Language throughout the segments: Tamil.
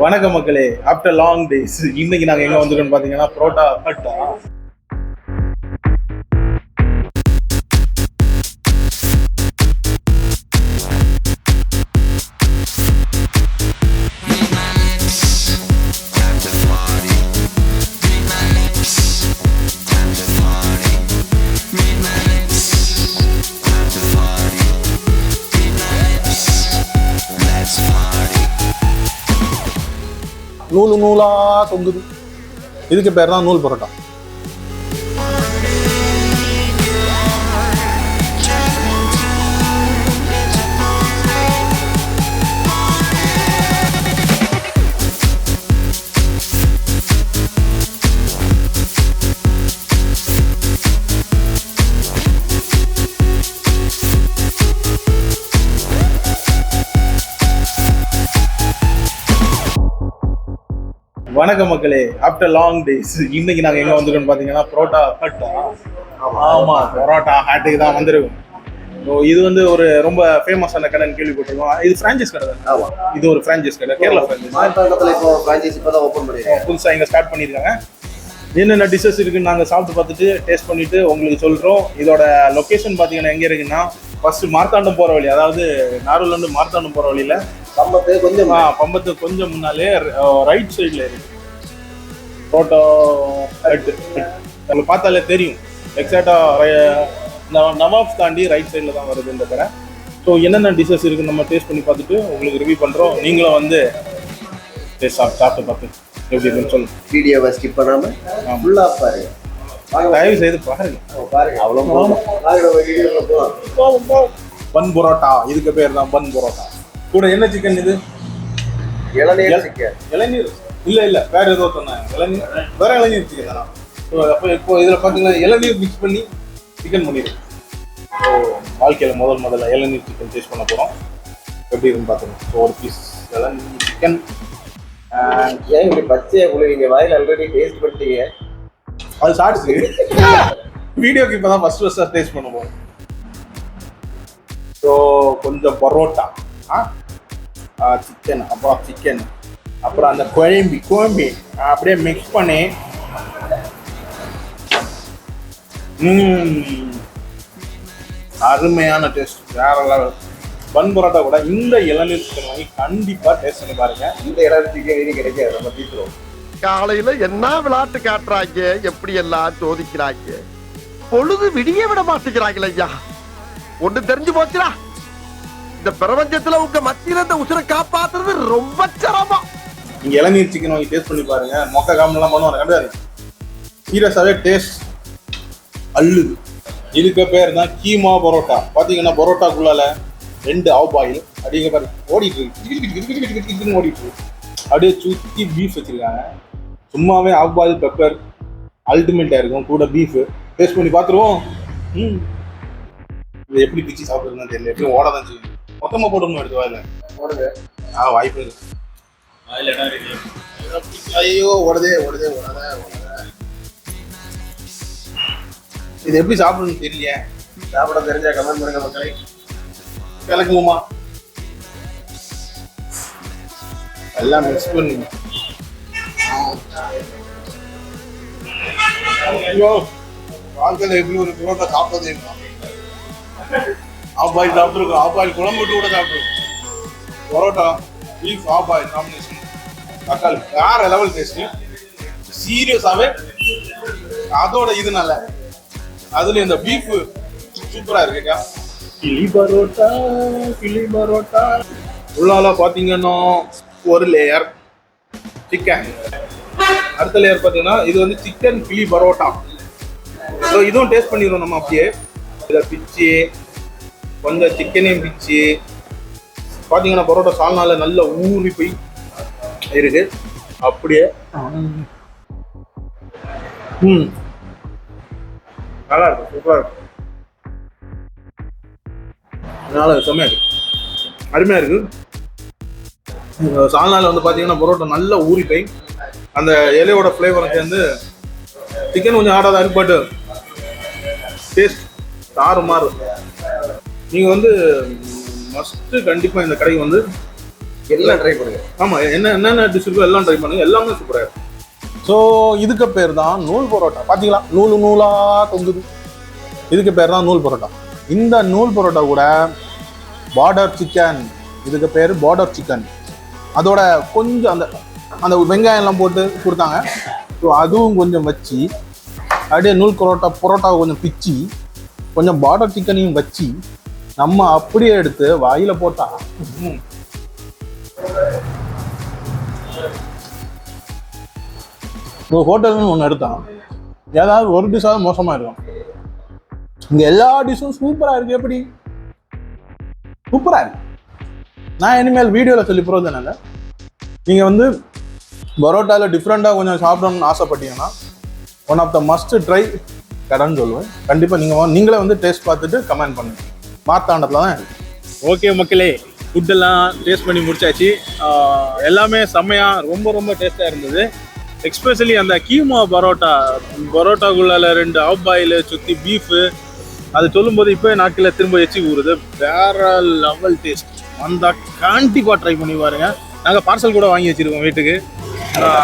வணக்கம் மக்களே, ஆஃப்டர் லாங் டேஸ் இன்னைக்கு நாங்கள் எங்கே வந்துருக்கோம்னு பார்த்தீங்கன்னா புரோட்டா ஹட்டா. நூலு நூலா தொங்குது. இதுக்கு பேர் தான் நூல் பரோட்டா. வணக்கம் மக்களே, ஆஃப்டர் லாங் டேஸ் இன்னைக்கு நாங்கள் எங்கே வந்துருக்கோம்னு பார்த்தீங்கன்னா புரோட்டா ஹட்டா. ஆமாம், பரோட்டா ஹட்டுக்கு தான் வந்திருக்கோம். ஸோ இது வந்து ஒரு ரொம்ப ஃபேமஸான கடைன்னு கேள்விப்பட்டிருக்கோம். இது ஃப்ரான்ச்சைஸ் கடை தான். ஆமாம், இது ஒரு ஃப்ரான்ச்சைஸ் கடை, கேரளா ஃப்ரான்ச்சைஸ். மார்த்தாண்டத்தில் இப்போ ஃப்ரான்ச்சைஸ் இப்போ தான் ஓப்பன் பண்ணியிருக்கோம். புதுசாக இங்கே ஸ்டார்ட் பண்ணியிருக்காங்க. என்னென்ன டிஷ்ஷஸ் இருக்குன்னு நாங்கள் சாப்பிட்டு பார்த்துட்டு டேஸ்ட் பண்ணிவிட்டு உங்களுக்கு சொல்கிறோம். இதோட லொக்கேஷன் பார்த்தீங்கன்னா எங்கே இருக்குன்னா, ஃபர்ஸ்ட் மார்த்தாண்டம் போகிற வழி, அதாவது நாரூர்லேருந்து மார்த்தாண்டம் போகிற வழியில் பம்பத்துக்கு கொஞ்சம் முன்னாலே ரைட் சைடில் இருக்குது புரோட்டா ஹட். உங்களுக்கு பார்த்தாலே தெரியும், எக்ஸாக்டாக நவாப் தாண்டி ரைட் சைடில் தான் வருது இந்த கடை. ஸோ என்னென்ன டிஷ்ஷஸ் இருக்குன்னு நம்ம டேஸ்ட் பண்ணி பார்த்துட்டு உங்களுக்கு ரிவ்யூ பண்ணுறோம். நீங்களும் வந்து டேஸ்ட் சாப்பிட்டு பார்த்து எப்படி இருக்குன்னு சொல்லுங்கள். வீடியோவை ஸ்கிப் பண்ணாமல் ஃபுல்லாக பாருங்க. தயவு செய்து பாருங்க. அவ்வளோ பன் பரோட்டா, இதுக்கு பேர் தான் பன் பரோட்டா. கூட என்ன சிக்கன் இது? இளநீர் சிக்கன். இளநீர் இல்லை வேற ஏதோ சொன்னேன். இளநீர் வேற இளநீர் சிக்கன் தானா? ஸோ அப்போ இப்போ இதில் பார்த்தீங்கன்னா இளநீர் மிக்ஸ் பண்ணி சிக்கன் பண்ணிடுது. ஸோ வாழ்க்கையில் முதல்ல இளநீர் சிக்கன் டேஸ்ட் பண்ண போகிறோம். எப்படி இருக்குன்னு பார்த்துக்கணும். ஸோ ஒரு பீஸ் இளநீர் சிக்கன். ஏன் இப்படி பச்சையாக குளிவீங்க? வாயில் ஆல்ரெடி டேஸ்ட் பண்ணிட்டீங்க. அது ஷார்ட்ஸ் வீடியோக்கு இப்போ தான் ஃபர்ஸ்ட் டேஸ்ட் பண்ண போகிறோம். ஸோ கொஞ்சம் பரோட்டா, சிக்கன், அப்புறம் அந்த குழம்பி அப்படியே மிக்ஸ் பண்ணி அருமையான டேஸ்ட், வேற லெவல். பன் பரோட்டா கூட இந்த இளநீர் சிக்கன் வாங்கி கண்டிப்பாக டேஸ்ட் பண்ணி பாருங்க. இந்த இளநீர் சிக்கன் இது கிடைக்காது. நம்ம தீர்த்துருவோம். காலையில என்ன விளையாட்டு காட்டுறாங்க, எப்படி எல்லாம் சோதிக்கிறாங்க, பொழுது விடிய விட மாட்டேங்கிறாங்களே ஐயா. ஒண்ணு தெரிஞ்சு போச்சுடா, இந்த பிரபஞ்சத்துல உங்க மத்தியில இந்த உசுரை காப்பாத்துறது ரொம்ப சிரமம். நீங்க இளநீர் சிக்கன் வாங்கி டேஸ்ட் பண்ணி பாருங்க. மொக்க காமெல்லாம் பண்ணுவாங்க, கண்டாது. சீரியஸாவே டேஸ்ட் அள்ளுது. இதுக்கு பேர் தான் கீமா பரோட்டா. பாத்தீங்கன்னா பரோட்டாக்குள்ளால 2 ஆஃப் ஆயில் அப்படிங்க பாரு ஓடிட்டு இருக்கு, ஓடிட்டு இருக்கு. அப்படியே சுத்தி பீஃப் வச்சிருக்காங்க. சும்மாவே ஆஃப் ஆயில் பெப்பர் அல்டிமேட்டா இருக்கும். கூட பீஃப் டேஸ்ட் பண்ணி பார்த்துருவோம். இது எப்படி பிச்சு சாப்பிடுறதுன்னு தெரியல. எப்படியும் ஓட தான் செய்யும். மொத்தமாக போடணும் எடுத்து வாயில ஓடுங்க. வாய்ப்பு இருக்கு. ஐயோ ஓடுதே. இது எப்படி சாப்பிடணும்னு தெரியல. சாப்பிட தெரிஞ்சா கமெண்ட் பண்ணுங்க மக்களே. கிளக்குமா எல்லாம் மிக்ஸ் பண்ணி. ஐயோ வாழ்க்கையில் எப்படி ஒரு புரோட்டா சாப்பிட்டதே இல்லை. ஆஃப் ஆயில் சாப்பிட்டுருக்கோம், ஆஃப் ஆயில் குழம்பு கூட சாப்பிட்டுருக்கோம். Parotta beef half boil combination தக்காளி வேற லெவல் டேஸ்ட்டு. சீரியஸாகவே அதோட இது நல்ல. அதுல இந்த பீஃப் சூப்பரா இருக்குக்கா. கிளி பரோட்டா உள்ளால பாத்தீங்கன்னா ஒரு லேயர் சிக்கன், அடுத்த லேயர் பாத்தீங்கன்னா இது வந்து சிக்கன் கிளி பரோட்டா. ஸோ இதுவும் டேஸ்ட் பண்ணிடுவோம் நம்ம. அப்படியே இதை பிச்சு கொஞ்சம் சிக்கனையும் பிச்சு பாத்தீங்கன்னா பரோட்டா சால்னால நல்ல ஊறி போய் இருக்கு. அப்படியே நல்லா இருக்கும், சூப்பராக இருக்கும். அதனால செம்மையா இருக்கு, அருமையா இருக்கு. சால்னால வந்து பார்த்தீங்கன்னா பரோட்டா நல்லா ஊறி போய் அந்த இலையோட ஃப்ளேவரை சேர்ந்து சிக்கன் கொஞ்சம் ஆடாதான் இருக்கு. பட் டேஸ்ட் தாறுமாறு. நீங்கள் வந்து மஸ்ட்டு கண்டிப்பாக இந்த கடைக்கு வந்து எல்லாம் ட்ரை பண்ணுங்க. ஆமா, என்னென்ன டிஷ் இருக்கோ எல்லாம் ட்ரை பண்ணுங்க, எல்லாமே சூப்பரா இருக்கும். ஸோ இதுக்கு பேர் தான் நூல் பரோட்டா. பாத்தீங்களா, நூலா தொங்குது. இதுக்கு பேர் தான் நூல் பரோட்டா. இந்த நூல் பரோட்டா கூட பார்டர் சிக்கன், இதுக்கு பேர் பார்டர் சிக்கன். அதோட கொஞ்சம் அந்த அந்த வெங்காயம் எல்லாம் போட்டு கொடுத்தாங்க. ஸோ அதுவும் கொஞ்சம் வச்சு அப்படியே நூல் பரோட்டாவை கொஞ்சம் பிச்சு கொஞ்சம் பார்டர் சிக்கனையும் வச்சு நம்ம அப்படியே எடுத்து வாயில போட்டா ஒரு ஹோட்டல்னு ஒன்று எடுத்தான், ஏதாவது ஒரு டிஷ்ஷாவது மோசமாக இருக்கும். இங்கே எல்லா டிஷ்ஷும் சூப்பராக இருக்கு. எப்படி சூப்பராக இருக்கு. நான் இனிமேல் வீடியோவில் சொல்லி போகிறது இல்லை. நீங்கள் வந்து பரோட்டாவில் டிஃப்ரெண்ட்டாக கொஞ்சம் சாப்பிடணும்னு ஆசைப்பட்டீங்கன்னா one of the must try கடைன்னு சொல்லுவேன். கண்டிப்பாக நீங்களே வந்து டேஸ்ட் பார்த்துட்டு கமெண்ட் பண்ணுங்க. மார்த்தாண்டத்தில் தான் இருக்கு. ஓகே மக்களே, ஃபுட்டெல்லாம் டேஸ்ட் பண்ணி முடிச்சாச்சு. எல்லாமே செம்மையாக ரொம்ப டேஸ்ட்டாக இருந்தது. எக்ஸ்பெஷலி அந்த கீமா பரோட்டாக்குள்ள 2 ஆஃப் பாயில் சுற்றி பீஃபு, அது சொல்லும்போது இப்போ நாட்டில் திரும்ப எச்சி ஊறுது. வேற லெவல் டேஸ்ட். வந்தால் கண்டிப்பாக ட்ரை பண்ணி பாருங்க. நாங்கள் பார்சல் கூட வாங்கி வச்சுருக்கோம் வீட்டுக்கு.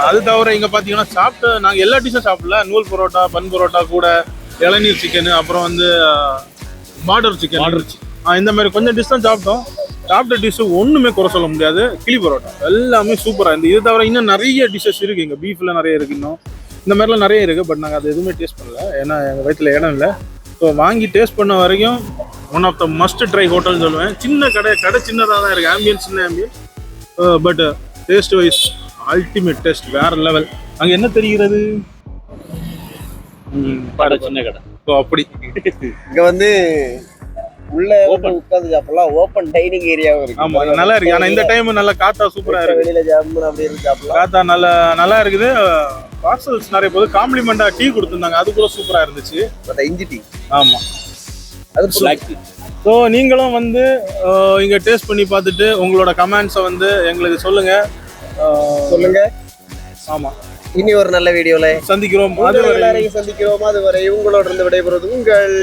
அது தவிர இங்கே பார்த்தீங்கன்னா நாங்கள் எல்லா டிஷ்ஷும் சாப்பிடல. நூல் பரோட்டா, பன் பரோட்டா கூட இளநீர் சிக்கனு, அப்புறம் வந்து பார்டர் சிக்கன், இந்த மாதிரி கொஞ்சம் டிஷ் தான் சாப்பிட்டோம். சாப்பிட்ட டிஷ்ஷு ஒன்றுமே குறை சொல்ல முடியாது. கிளி பரோட்டா எல்லாமே சூப்பராக இருந்தது. இது தவிர இன்னும் நிறைய டிஷ்ஷஸ் இருக்குது. இங்கே பீஃபில் நிறைய இருக்குது, இன்னும் இந்த மாதிரிலாம் நிறைய இருக்குது. பட் நாங்கள் அது எதுவுமே டேஸ்ட் பண்ணல, ஏன்னா எங்கள் வயிற்றில் இடம் இல்லை. ஸோ வாங்கி டேஸ்ட் பண்ண வரைக்கும் one of the must try ஹோட்டல்னு சொல்லுவேன். சின்ன கடை சின்னதாக தான் இருக்குது. ஆம்பியன்ஸ் சின்ன ambience, but taste wise ultimate taste, வேற லெவல். அங்கே என்ன தெரிகிறது? சின்ன கடை. ஸோ அப்படி இங்க வந்து உள்ள உட்காந்து சாப்பிடலாம். ஓப்பன் டைனிங் ஏரியாவும் இருக்கு. ஆமா, நல்லா இருக்கு. ஆனா இந்த டைம் நல்லா காத்தா சூப்பரா இருக்கு. வெளியில ஜாமுன் அப்படி இருந்து சாப்பிடலாம். காத்தா நல்லா இருக்குது. பார்சல்ஸ் நிறைய போது காம்ப்ளிமெண்டா டீ கொடுத்துருந்தாங்க, அது கூட சூப்பரா இருந்துச்சு. அந்த இஞ்சி டீ. ஆமா, அது பிளாக் டீ. ஸோ நீங்களும் வந்து இங்க டேஸ்ட் பண்ணி பார்த்துட்டு உங்களோட கமெண்ட்ஸை வந்து எங்களுக்கு சொல்லுங்க. ஆமா, இனி ஒரு நல்ல வீடியோல சந்திக்கிறோம். அதுவரை உங்களோட இருந்து விடைபெறுவது உங்கள்